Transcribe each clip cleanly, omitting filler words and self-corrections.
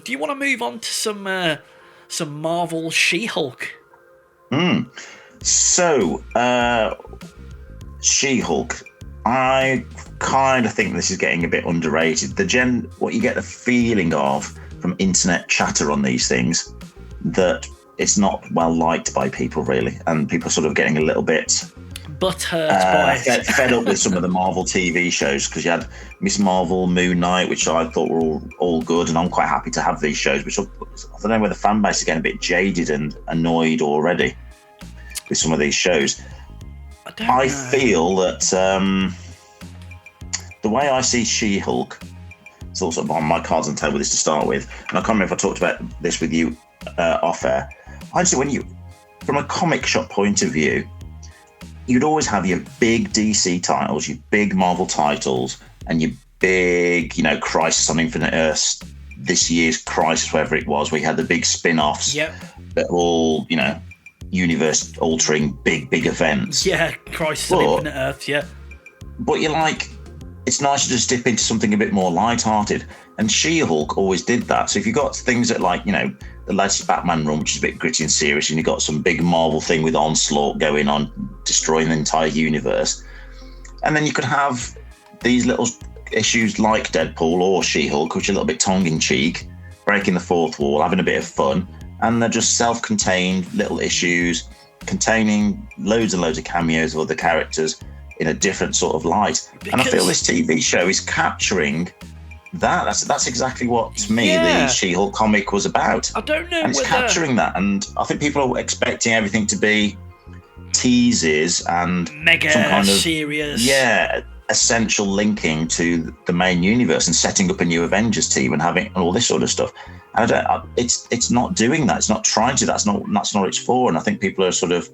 do you want to move on to some Marvel She-Hulk? So, She-Hulk. I kind of think this is getting a bit underrated. What you get the feeling of from internet chatter on these things, that it's not well liked by people really, and people are sort of getting a little bit butthurt by it. fed up with some of the Marvel TV shows, because you had Miss Marvel, Moon Knight, which I thought were all good, and I'm quite happy to have these shows, which I don't know whether the fan base is getting a bit jaded and annoyed already with some of these shows. I feel that the way I see She-Hulk, it's also on my cards on the table this to start with, and I can't remember if I talked about this with you off air. I just think from a comic shop point of view, you'd always have your big DC titles, your big Marvel titles, and your big, Crisis on Infinite Earths, this year's Crisis, whatever it was, where you had the big spin-offs that were all, universe-altering big events. Yeah, Crisis on Infinite Earths, yeah. But it's nice to just dip into something a bit more light-hearted. And She-Hulk always did that. So if you've got things that the latest Batman run, which is a bit gritty and serious, and you've got some big Marvel thing with Onslaught going on, destroying the entire universe. And then you could have these little issues like Deadpool or She-Hulk, which are a little bit tongue-in-cheek, breaking the fourth wall, having a bit of fun. And they're just self-contained little issues containing loads and loads of cameos of other characters in a different sort of light. And I feel this TV show is capturing that. That's exactly what, to me, the She-Hulk comic was about. I don't know. And it's capturing that. And I think people are expecting everything to be teases and mega some kind of serious. Yeah, essential linking to the main universe and setting up a new Avengers team and having all this sort of stuff. And it's not doing that. It's not trying to. That's not what it's for. And I think people are sort of,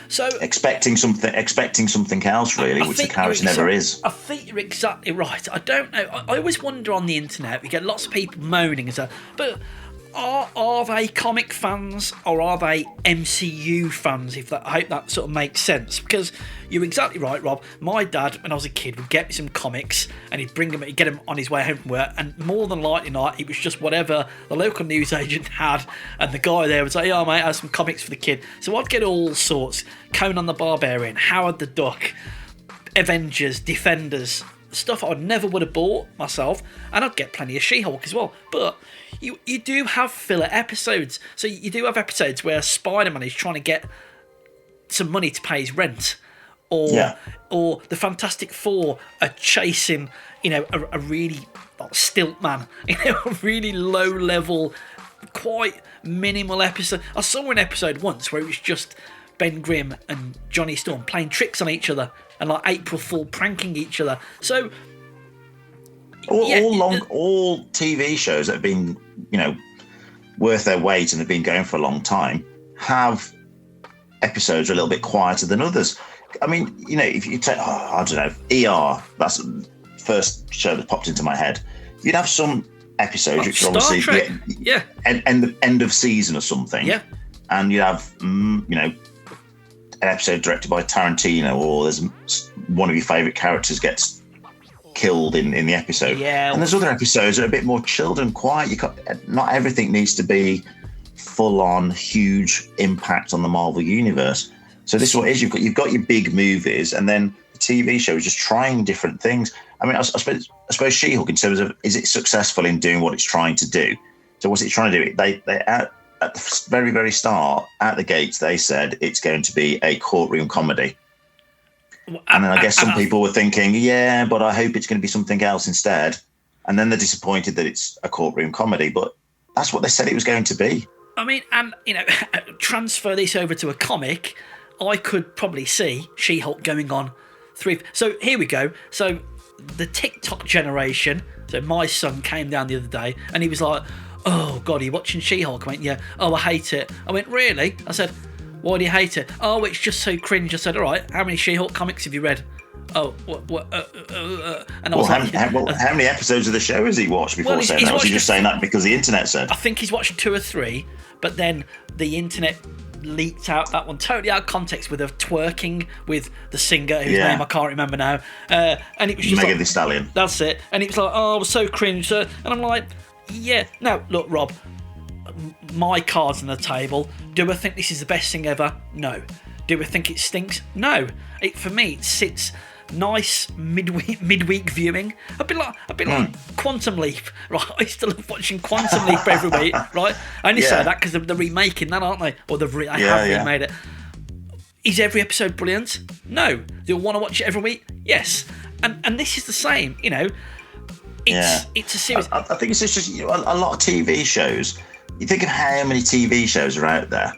so expecting something else really, which the character never is. I think you're exactly right. I don't know. I always wonder on the internet. We get lots of people moaning and stuff, but are they comic fans or are they MCU fans? I hope that sort of makes sense, because you're exactly right, Rob. My dad, when I was a kid, would get me some comics and he'd get them on his way home from work, and more than likely not, it was just whatever the local newsagent had, and the guy there would say, "Oh mate, I have some comics for the kid." So I'd get all sorts: Conan the Barbarian, Howard the Duck, Avengers, Defenders, stuff I never would have bought myself, and I'd get plenty of She-Hulk as well. But you do have filler episodes. So you do have episodes where Spider-Man is trying to get some money to pay his rent, or the Fantastic Four are chasing, a really stilt man, a really low level, quite minimal episode. I saw an episode once where it was just Ben Grimm and Johnny Storm playing tricks on each other and like April Fool pranking each other. So all TV shows that have been, worth their weight and have been going for a long time have episodes a little bit quieter than others. I mean, if you take, I don't know, ER, that's the first show that popped into my head. You'd have some episodes which are obviously end of season or something. Yeah. And you have, an episode directed by Tarantino, or there's one of your favourite characters gets killed in the episode. Yeah. And there's other episodes that are a bit more chilled and quiet. Not everything needs to be full-on huge impact on the Marvel universe. So this is what it is. You've got your big movies, and then the TV show is just trying different things. I mean, I suppose She-Hulk, in terms of, is it successful in doing what it's trying to do? So what's it trying to do? They at the very, very start, at the gates, they said it's going to be a courtroom comedy. And then I guess some people were thinking, but I hope it's going to be something else instead. And then they're disappointed that it's a courtroom comedy, but that's what they said it was going to be. I mean, and, transfer this over to a comic, I could probably see She-Hulk going on 3. So here we go. So the TikTok generation, so my son came down the other day and he was like, "Oh God, are you watching She-Hulk?" I went, "Yeah." "Oh, I hate it." I went, "Really?" I said, "Why do you hate it?" "Oh, it's just so cringe." I said, "All right, how many She-Hulk comics have you read?" "Oh, what?" And I was how many episodes of the show has he watched before saying that? Was he just saying that because the internet said? I think he's watched 2 or 3, but then the internet leaked out that one totally out of context with her twerking with the singer whose Yeah. name I can't remember now, and it was just Megan like, Thee Stallion. that's it, and it was like, oh, I was so cringe, and I'm like, yeah. Now look, Rob, my cards on the table. Do I think this is the best thing ever? No. Do I think it stinks? No. For me, it sits nice midweek viewing. A bit like Quantum Leap, right? I still love watching Quantum Leap every week, right? I only say that because they're remaking that, aren't they? Or they have remade it. Is every episode brilliant? No. Do I want to watch it every week? Yes. And this is the same, you know. It's a series. I think it's just a lot of TV shows. You think of how many TV shows are out there.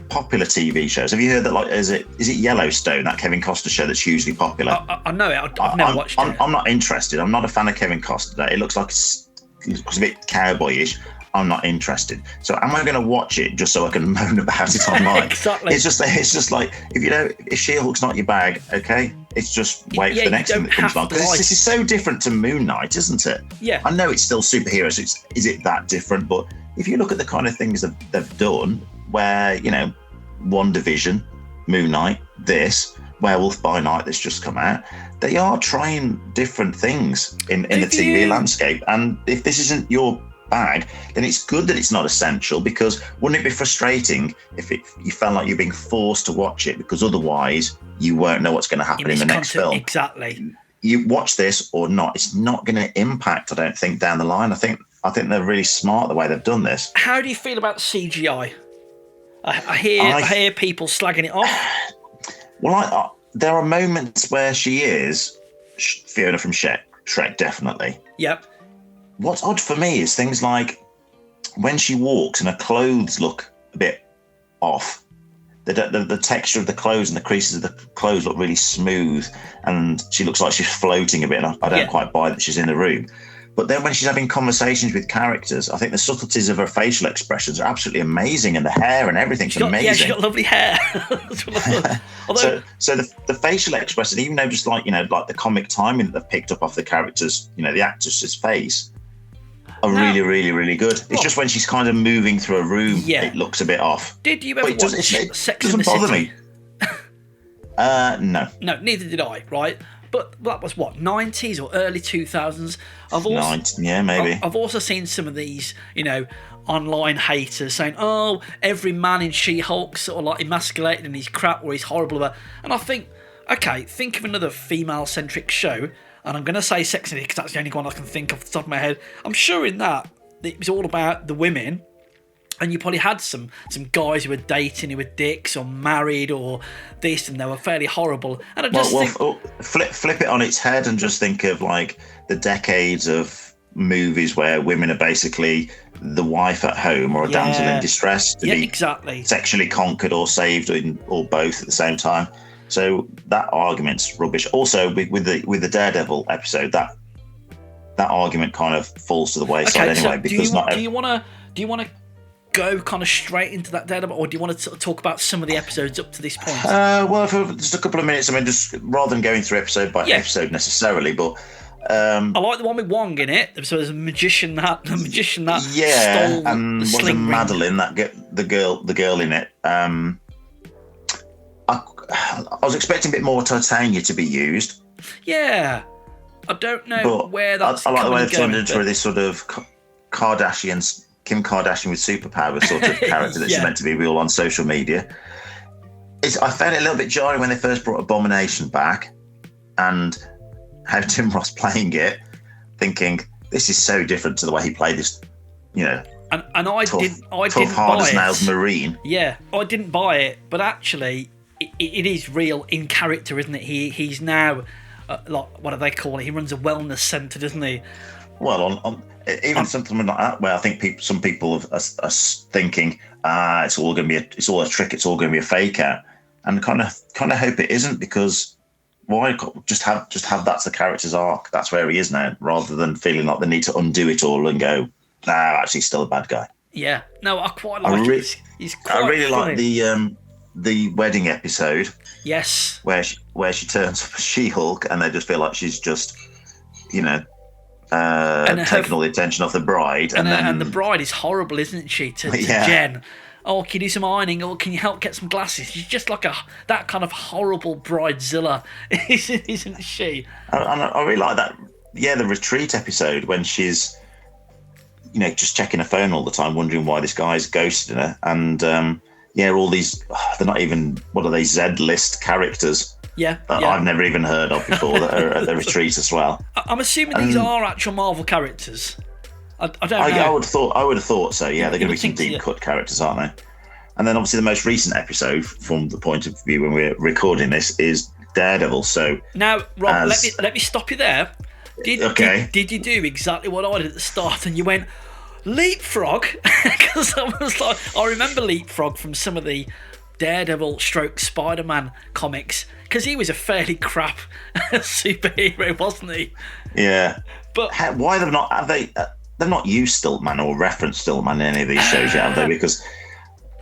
Popular TV shows. Have you heard that? Like, is it Yellowstone, that Kevin Costner show that's hugely popular? I know it. I've never watched it. I'm not interested. I'm not a fan of Kevin Costner. It looks like it's a bit cowboyish. I'm not interested. So am I going to watch it just so I can moan about it online? Exactly. It's just like if She-Hulk's not your bag, okay, it's just wait for the next thing that comes along. Because this is so different to Moon Knight, isn't it? Yeah. I know it's still superheroes. Is it that different? But if you look at the kind of things that they've done, where WandaVision, Moon Knight, this Werewolf by Night that's just come out, they are trying different things in the TV landscape. And if this isn't your bag, then it's good that it's not essential, because wouldn't it be frustrating if you felt like you're being forced to watch it, because otherwise you won't know what's going to happen in the next film. Exactly. You watch this or not, it's not going to impact, I don't think, down the line. I think they're really smart the way they've done this. How do you feel about CGI? I hear people slagging it off. Well, there are moments where she is Fiona from Shrek, definitely. Yep. What's odd for me is things like when she walks and her clothes look a bit off. The texture of the clothes and the creases of the clothes look really smooth, and she looks like she's floating a bit. And I don't quite buy that she's in the room. But then when she's having conversations with characters, I think the subtleties of her facial expressions are absolutely amazing, and the hair and everything's amazing. Yeah, she's got lovely hair. Although, so the facial expression, even though just like the comic timing that they've picked up off the characters, the actress's face, are really, really, really good. It's just when she's kind of moving through a room, it looks a bit off. Did you ever watch Sex and the bother City? Me. No. No, neither did I, right? But that was what, 90s or early 2000s? Maybe. I've also seen some of these, online haters saying, oh, every man in She-Hulk's sort of like emasculated and he's crap or he's horrible. And I think, okay, think of another female-centric show, and I'm going to say Sex and the City because that's the only one I can think of off the top of my head. I'm sure in that it was all about the women, and you probably had some guys who were dating, who were dicks or married or this, and they were fairly horrible. And I just flip it on its head and just think of like the decades of movies where women are basically the wife at home or a damsel in distress to be exactly sexually conquered or saved, or both at the same time. So that argument's rubbish. Also, with the Daredevil episode, that argument kind of falls to the wayside anyway. So because do you want to go kind of straight into that Daredevil, or do you want to talk about some of the episodes up to this point? Well, for just a couple of minutes. I mean, just rather than going through episode by episode necessarily, but I like the one with Wong in it. So there's a magician that stole and the sling ring. Madeline, the girl in it. I was expecting a bit more Titania to be used. Yeah, I don't know where that's. I like the way they've turned into into this sort of Kim Kardashian with superpowers sort of character that she's meant to be real on social media. I found it a little bit jarring when they first brought Abomination back, and how Tim Ross playing it, thinking this is so different to the way he played this, And I didn't hard as nails Marine. Yeah, I didn't buy it, but actually, it is real in character, isn't it? He's now like, what do they call it? He runs a wellness centre, doesn't he? Well, even something like that, where I think some people are thinking, it's all going to be it's all a trick, it's all going to be a fake out, and kind of hope it isn't, because why just have that's the character's arc? That's where he is now, rather than feeling like they need to undo it all and go, actually, still a bad guy. Yeah, no, I quite like it. He's quite I really funny. like the wedding episode. Yes, where she turns up as She-Hulk, and they just feel like she's just, taking all the attention off the bride, and the bride is horrible, isn't she? To Jen. oh, can you do some ironing, or can you help get some glasses? She's just like that kind of horrible bridezilla, isn't she? I really like that. Yeah, the retreat episode when she's, just checking her phone all the time, wondering why this guy's ghosting her, and all these, they're not even, what are they, Z-list characters. Yeah, I've never even heard of before that are at the retreat as well. I'm assuming these are actual Marvel characters. I don't know. I would have thought so. Yeah, they're going to be some deep cut characters, aren't they? And then obviously the most recent episode, from the point of view when we're recording this, is Daredevil. So now, Rob, let me stop you there. Did you do exactly what I did at the start? And you went leapfrog, because I remember leapfrog from some of the Daredevil / Spider-Man comics, because he was a fairly crap superhero, wasn't he? Yeah. But why they've not used Stiltman or referenced Stiltman in any of these shows yet, have they? Because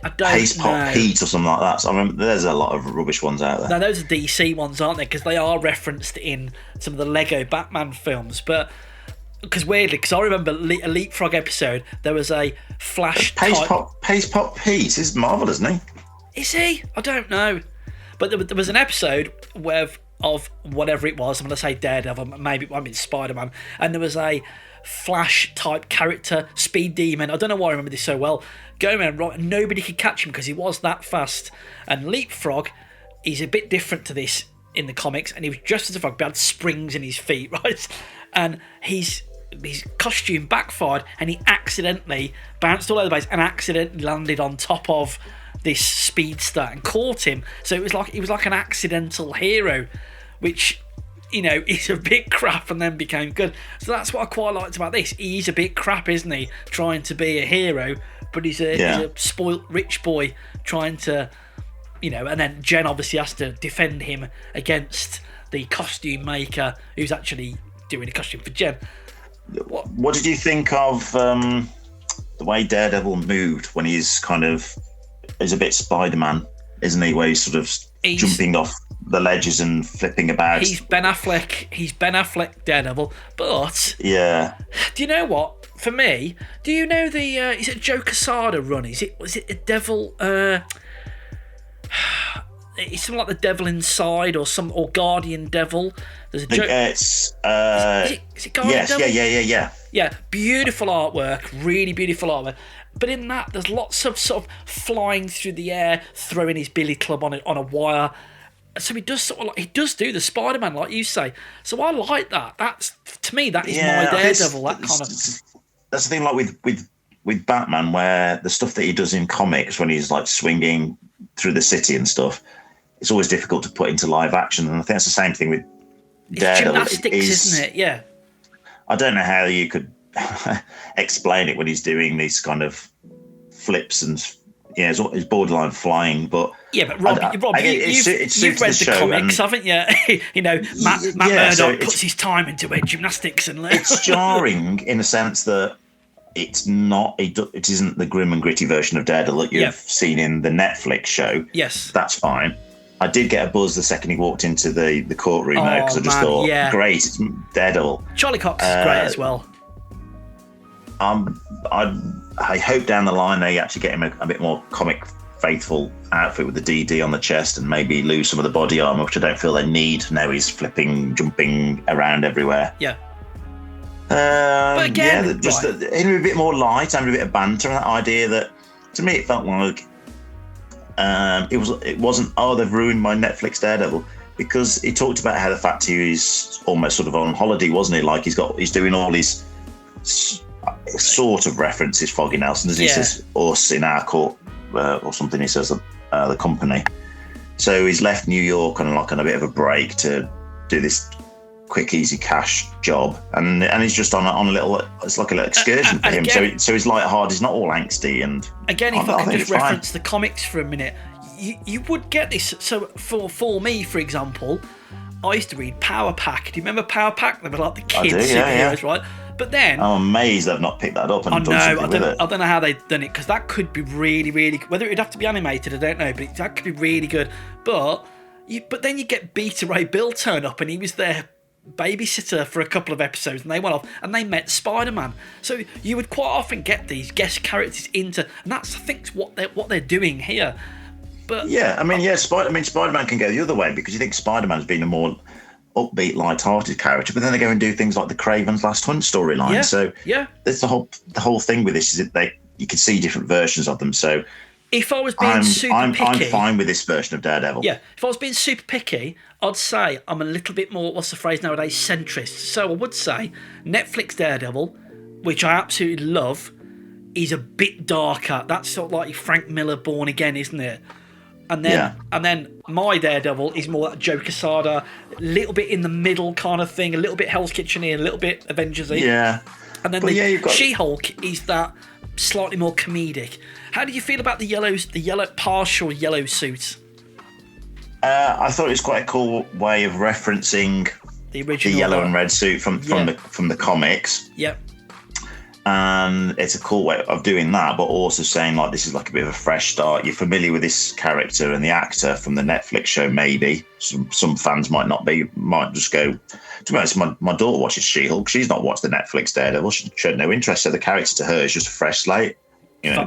I don't Pace know. Pop Pete or something like that. So I remember there's a lot of rubbish ones out there. Now those are DC ones, aren't they? Because they are referenced in some of the Lego Batman films, but. Because I remember a leapfrog episode, there was a Flash. Pace Pop Pete is Marvel, isn't he? Is he? I don't know. But there was an episode of whatever it was. I'm going to say Daredevil, maybe I mean Spider-Man, and there was a Flash type character, Speed Demon. I don't know why I remember this so well. Going around, right, and nobody could catch him because he was that fast. And Leapfrog, he's a bit different to this in the comics, and he was just as a frog, but had springs in his feet, right? And his costume backfired, and he accidentally bounced all over the place and accidentally landed on top of this speedster and caught him. So it was like an accidental hero, which is a bit crap and then became good. So that's what I quite liked about this. He's a bit crap, isn't he? Trying to be a hero, but he's a spoilt rich boy trying to, and then Jen obviously has to defend him against the costume maker who's actually doing a costume for Jen. What did you think of the way Daredevil moved when he's a bit Spider-Man, isn't he? Where he's sort of jumping off the ledges and flipping about. He's Ben Affleck Daredevil, but yeah. Do you know what? For me, do you know the is it Joe Quesada run? Was it a Devil? It's something like the Devil Inside or Guardian Devil. There's a it's is it Guardian yes, Devil? yeah. Yeah, beautiful artwork, really beautiful artwork. But in that, there's lots of sort of flying through the air, throwing his billy club on a wire. So he does he does do the Spider-Man, like you say. So I like that. To me, that is my Daredevil. That's the thing, like with Batman, where the stuff that he does in comics when he's like swinging through the city and stuff, it's always difficult to put into live action. And I think that's the same thing with Daredevil. It's gymnastics, isn't it? Yeah. I don't know how you could explain it when he's doing these kind of flips and it's borderline flying. But yeah, but Rob, you've read the comics, haven't you? Matt Murdock puts his time into it, gymnastics and it's jarring in the sense that it's not. It isn't the grim and gritty version of Daredevil that you've seen in the Netflix show. Yes, that's fine. I did get a buzz the second he walked into the courtroom though, because I just thought, great, it's Daredevil. Charlie Cox is great as well. I hope down the line they actually get him a bit more comic faithful outfit with the DD on the chest and maybe lose some of the body armor, which I don't feel they need. Now he's flipping, jumping around everywhere. Yeah. But again, just a bit more light and a bit of banter, and that idea that to me it felt like it wasn't they've ruined my Netflix Daredevil, because he talked about how the fact he was almost sort of on holiday, wasn't he? Like he's doing all these sort of references, Foggy Nelson, as he says us in our court or something. He says the company. So he's left New York on a bit of a break to do this quick, easy cash job, and he's just on a little. It's like a little excursion for him. Again, so he's light-hearted. He's not all angsty. And again, if I can just reference the comics for a minute, you would get this. So for me, for example, I used to read Power Pack. Do you remember Power Pack? They were like the kids superheroes, right? But then I'm amazed they've not picked that up and done something with it. I don't know how they've done it, because that could be really, really. Whether it'd have to be animated, I don't know, but that could be really good. But then you get Beta Ray Bill turn up, and he was there babysitter for a couple of episodes, and they went off and they met Spider-Man. So you would quite often get these guest characters into, and that's I think what they're doing here. But yeah, Spider-Man can go the other way because you think Spider-Man's been a more upbeat, light-hearted character, but then they go and do things like the Craven's Last Hunt storyline. Yeah, so yeah, that's the whole thing with this is that you can see different versions of them. So if I was being super picky, I'm fine with this version of Daredevil. Yeah, if I was being super picky, I'd say I'm a little bit more, what's the phrase nowadays, centrist. So I would say Netflix Daredevil, which I absolutely love, is a bit darker. That's sort of like Frank Miller Born Again, isn't it? And then my Daredevil is more that Joe Quesada, a little bit in the middle kind of thing, a little bit Hell's Kitchen-y, a little bit Avengers-y. Yeah. And then She-Hulk is that slightly more comedic. How do you feel about the partial yellow suit? I thought it was quite a cool way of referencing the original yellow and red suit from the comics. Yep. And it's a cool way of doing that, but also saying like this is like a bit of a fresh start. You're familiar with this character and the actor from the Netflix show, maybe. Some fans might not be, might just go. To be honest, my daughter watches She-Hulk. She's not watched the Netflix Daredevil. She had no interest. So the character to her is just a fresh slate.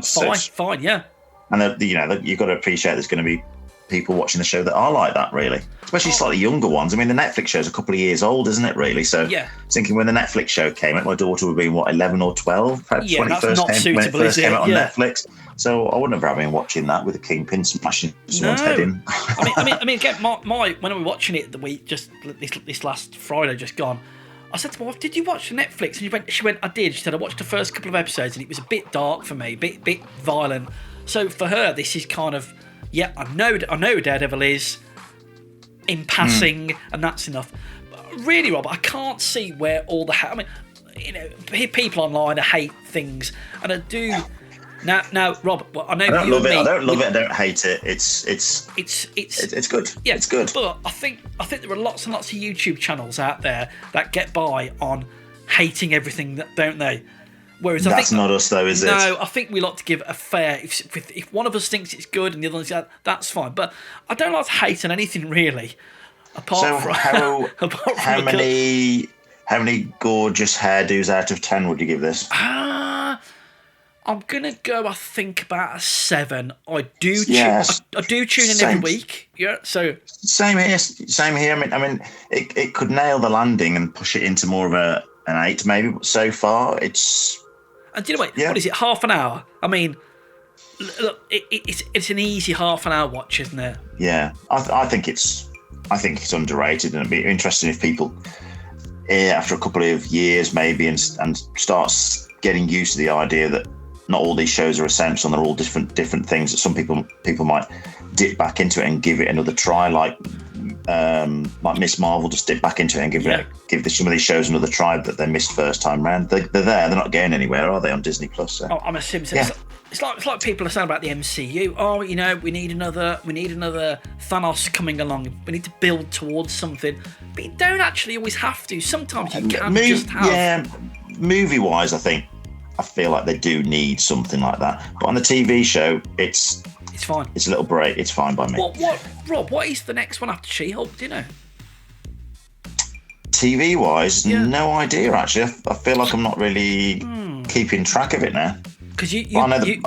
Fine, yeah. And you've got to appreciate there's going to be people watching the show that are like that, really, especially slightly younger ones. I mean, the Netflix show's a couple of years old, isn't it, really? So yeah. Thinking when the Netflix show came out, my daughter would be 11 or 12 when it first came out on Netflix. So I wouldn't have been watching that with a kingpin smashing someone's head in. I mean, again, my when we were watching it this last Friday just gone, I said to my wife, "Did you watch Netflix?" And she went, "I did." She said, "I watched the first couple of episodes and it was a bit dark for me, bit violent." So for her, this is kind of, yeah, I know Daredevil is in passing, and that's enough. But really, Rob, I can't see where all the people online hate things, and I do. Now, Rob, I know I don't you love and it. me, I don't love it. I don't hate it. It's good. Yeah, it's good. But I think there are lots and lots of YouTube channels out there that get by on hating everything, don't they? Whereas that's not us, though, is it? No, I think we like to give a fair. If one of us thinks it's good and the other thinks that's fine. But I don't like to hate on anything really. Apart from how many gorgeous hairdos out of 10 would you give this? I'm gonna go. I think about a 7. I do tune in every week. Yeah, so same here. I mean, it could nail the landing and push it into more of an 8 maybe. But so far, it's. And do you know what? Yeah. What is it? Half an hour? I mean, look, it's an easy half an hour watch, isn't it? Yeah, I think it's underrated, and it'd be interesting if people, after a couple of years maybe, and starts getting used to the idea that not all these shows are essential and they're all different things. That some people might dip back into it and give it another try, like Miss Marvel just dip back into it and give some of these shows another try that they missed first time round. They're there. They're not going anywhere, are they, on Disney Plus? So. I'm assuming. So. Yeah. It's like people are saying about the MCU. Oh, we need another Thanos coming along. We need to build towards something. But you don't actually always have to. Sometimes you can just have. Yeah, movie-wise, I feel like they do need something like that. But on the TV show, it's fine. It's a little break. It's fine by me. Rob, what is the next one after She-Hulk? Do you know? TV-wise, no idea, actually. I feel like I'm not really keeping track of it now. Because I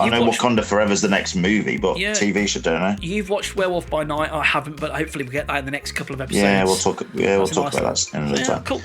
know Wakanda Forever's the next movie, but TV show, don't know. You've watched Werewolf by Night. I haven't, but hopefully we'll get that in the next couple of episodes. Yeah, we'll talk about that another time. Cool.